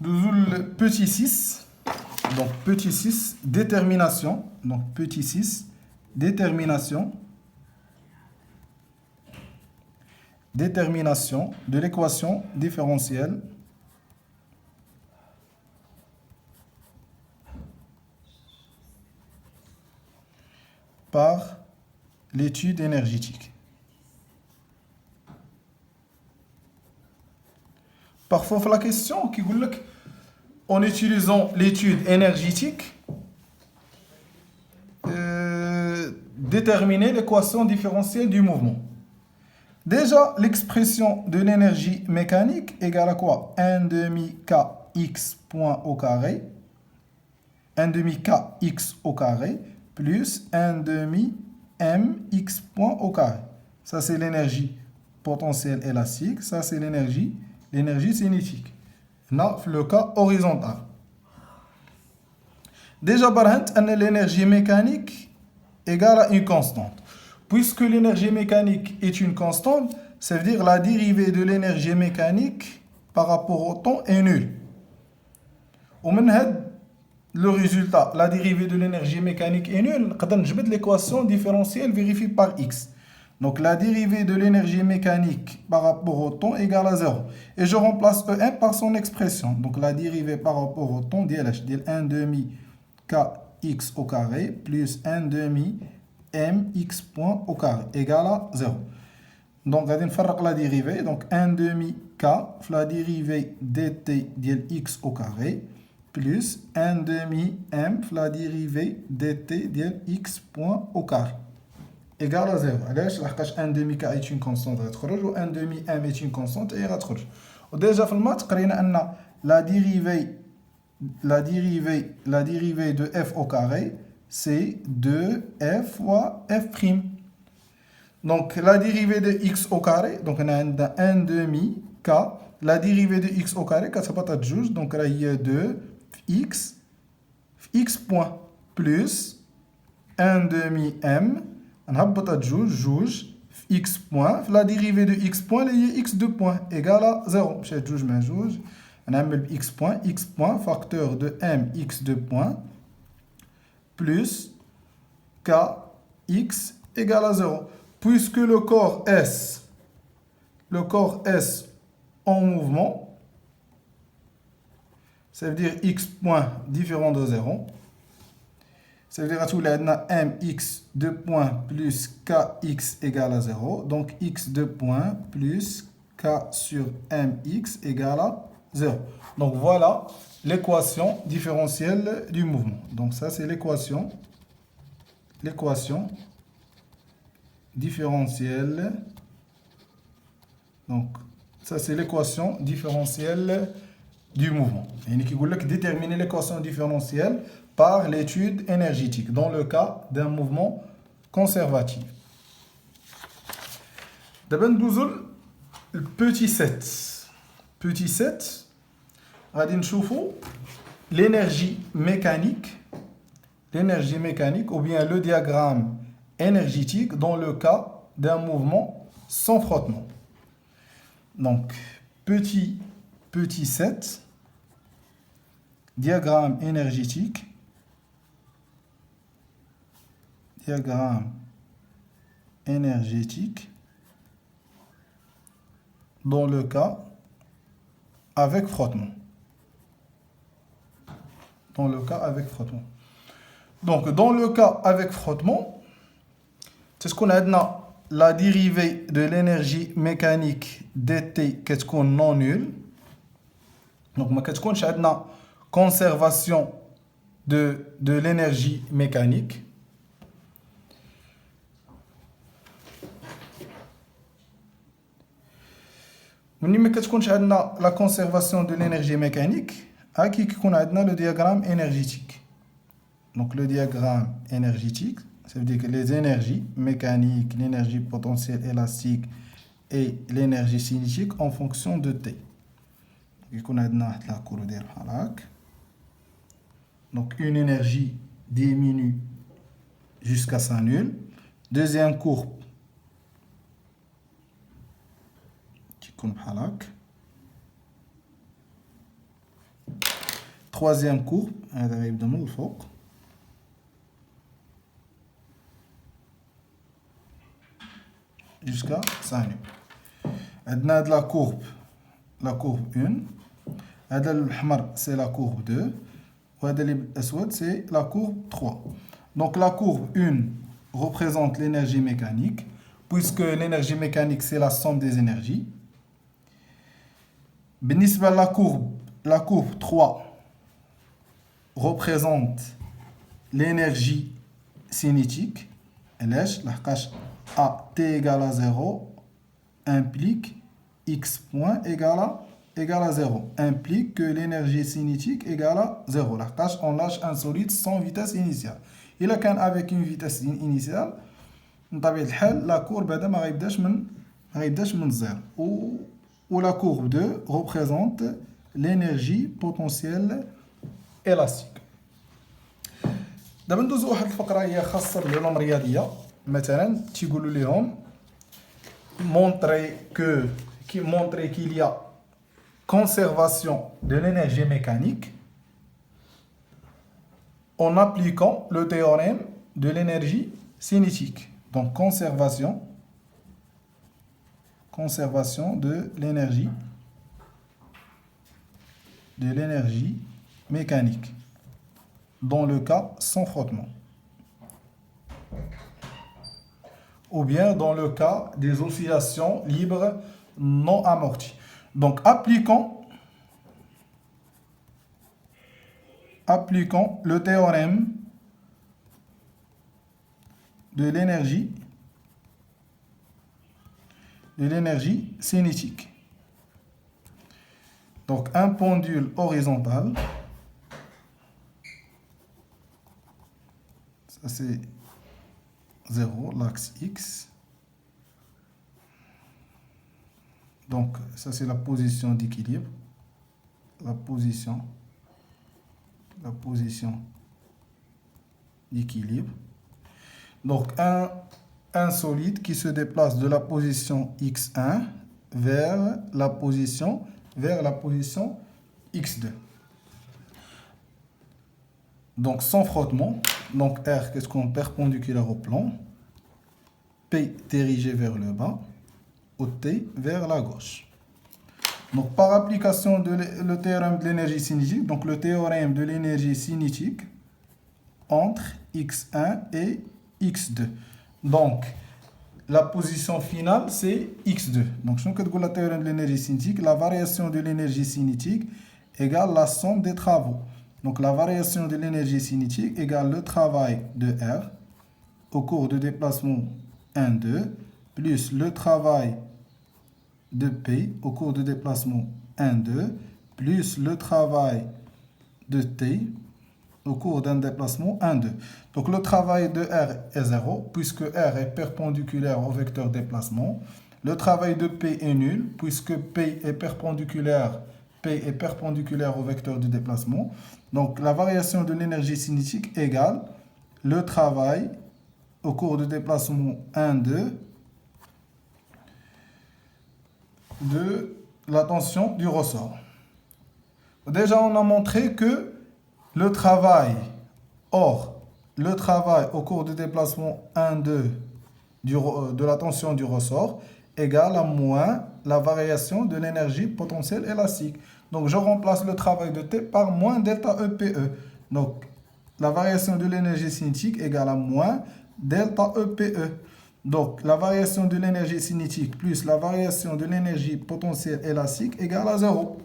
Le petit 6. Donc, petit 6, détermination. Donc, petit 6, détermination. Détermination de l'équation différentielle par l'étude énergétique. Parfois, la question qui dit en utilisant l'étude énergétique, déterminer l'équation différentielle du mouvement. Déjà, l'expression de l'énergie mécanique égale à quoi? 1 demi kx point au carré, 1 demi kx au carré, plus 1 demi mx point au carré. Ça, c'est l'énergie potentielle élastique. Ça, c'est l'énergie cinétique. Là, le cas horizontal. Déjà, l'énergie mécanique égale à une constante. Puisque l'énergie mécanique est une constante, ça veut dire la dérivée de l'énergie mécanique par rapport au temps est nulle. Le résultat, la dérivée de l'énergie mécanique est nulle, on peut l'équation différentielle vérifiée par x. Donc la dérivée de l'énergie mécanique par rapport au temps égale à 0. Et je remplace E1 par son expression. Donc la dérivée par rapport au temps, dit 1 demi kx au carré plus 1 demi mx point au carré égale à 0. Donc, on va la dérivée. Donc, 1 demi k, la dérivée dt de x au carré, plus 1 demi m, la dérivée dt de x point au carré, égale à 0. Alors, 1 demi k est une constante, ou 1 demi m est une constante, et il déjà, dans le maths, la dérivée de f au carré, c'est 2f fois f'. Donc, la dérivée de x au carré, donc on a 1 demi k, la dérivée de x au carré, donc il y a 2 x point, plus 1 demi m, on a juge, x point, la dérivée de x point, il y a x2 point, égale à 0. On a x point, facteur de m, x2 point, plus kx égale à 0. Puisque le corps S en mouvement, ça veut dire x point différent de 0. Ça veut dire à tout là, mx 2 points plus kx égale à 0. Donc x 2 points plus k sur mx égale à 0. Donc voilà l'équation différentielle du mouvement. Donc ça c'est l'équation différentielle. Donc ça c'est l'équation différentielle du mouvement. Et qui veut déterminer l'équation différentielle par l'étude énergétique dans le cas d'un mouvement conservatif. D'abord nous le petit 7. Petit 7, on va dire l'énergie mécanique ou bien le diagramme énergétique dans le cas d'un mouvement sans frottement. Donc, petit 7, diagramme énergétique dans le cas avec frottement. Donc, dans le cas avec frottement, c'est ce qu'on a dit, la dérivée de l'énergie mécanique dt qu'est-ce qu'on non nul. Donc, qu'est-ce qu'on a dit, conservation de l'énergie mécanique. Qu'est-ce qu'on a dit, la conservation de l'énergie mécanique. Qui qu'on a dit, le diagramme énergétique. Donc, le diagramme énergétique, ça veut dire que les énergies mécaniques, l'énergie potentielle élastique et l'énergie cinétique en fonction de T. Donc, une énergie diminue jusqu'à sa nulle. Deuxième courbe, troisième courbe, هذا يبدا من الفوق. Jusqu'à ça. عندنا هاد la courbe 1. هذا الأحمر c'est la courbe 2. وهذا اللي بالأسود c'est la courbe 3. Donc la courbe 1 représente l'énergie mécanique, puisque l'énergie mécanique c'est la somme des énergies. بالنسبة la courbe 3 représente l'énergie cinétique. علاش؟ لحقاش A t égale à 0 implique x point égale à 0. Implique que l'énergie cinétique égale à 0. لحقاش on lâche un solide sans vitesse initiale. إلا كان avec une vitesse initiale بطبيعة الحال la courbe هذا ما غيبداش من 0. و la courbe 2 représente l'énergie potentielle élastique. دابا ندوزو واحد الفقرة هي خاصة بالعلوم الرياضية. مثلا تيقولوا لهم montrer qu'il y a conservation de l'énergie mécanique en appliquant le théorème de l'énergie cinétique. Donc conservation de l'énergie mécanique dans le cas sans frottement, ou bien dans le cas des oscillations libres non amorties. Donc appliquons le théorème de l'énergie cinétique. Donc un pendule horizontal, ça c'est 0, l'axe X. Donc ça c'est la position d'équilibre, la position d'équilibre. Donc un solide qui se déplace de la position X1 vers la position X2. Donc sans frottement, donc R qu'est-ce qu'on perpendiculaire au plan, P dirigé vers le bas, ou T vers la gauche. Donc par application de le théorème de l'énergie cinétique, donc le théorème de l'énergie cinétique entre X1 et X2. Donc la position finale c'est X2. Donc je vais le théorème de l'énergie cinétique, la variation de l'énergie cinétique égale la somme des travaux. Donc la variation de l'énergie cinétique égale le travail de R au cours de déplacement 1, 2, plus le travail de P au cours de déplacement 1, 2, plus le travail de T au cours d'un déplacement 1, 2. Donc le travail de R est 0, puisque R est perpendiculaire au vecteur déplacement. Le travail de P est nul, puisque P est perpendiculaire au vecteur du déplacement. Donc la variation de l'énergie cinétique égale le travail au cours de déplacement 1, 2 de la tension du ressort. Déjà, on a montré que le travail au cours du déplacement 1, 2 de la tension du ressort égale à moins la variation de l'énergie potentielle élastique. Donc, je remplace le travail de T par moins delta EPE. Donc, la variation de l'énergie cinétique égale à moins delta EPE. Donc, la variation de l'énergie cinétique plus la variation de l'énergie potentielle élastique égale à 0.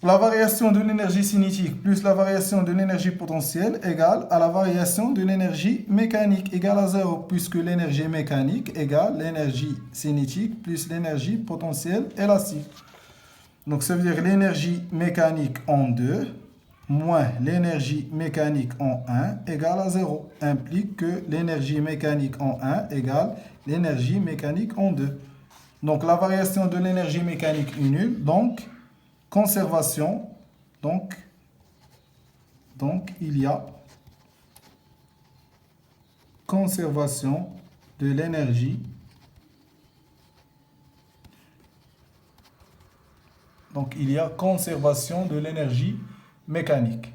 La variation de l'énergie cinétique plus la variation de l'énergie potentielle égale à la variation de l'énergie mécanique égale à 0, puisque l'énergie mécanique égale l'énergie cinétique plus l'énergie potentielle élastique. Donc, ça veut dire l'énergie mécanique en 2 moins l'énergie mécanique en 1 égale à 0, implique que l'énergie mécanique en 1 égale l'énergie mécanique en 2. Donc la variation de l'énergie mécanique est nulle, donc conservation, donc il y a conservation de l'énergie Donc il y a conservation de l'énergie mécanique.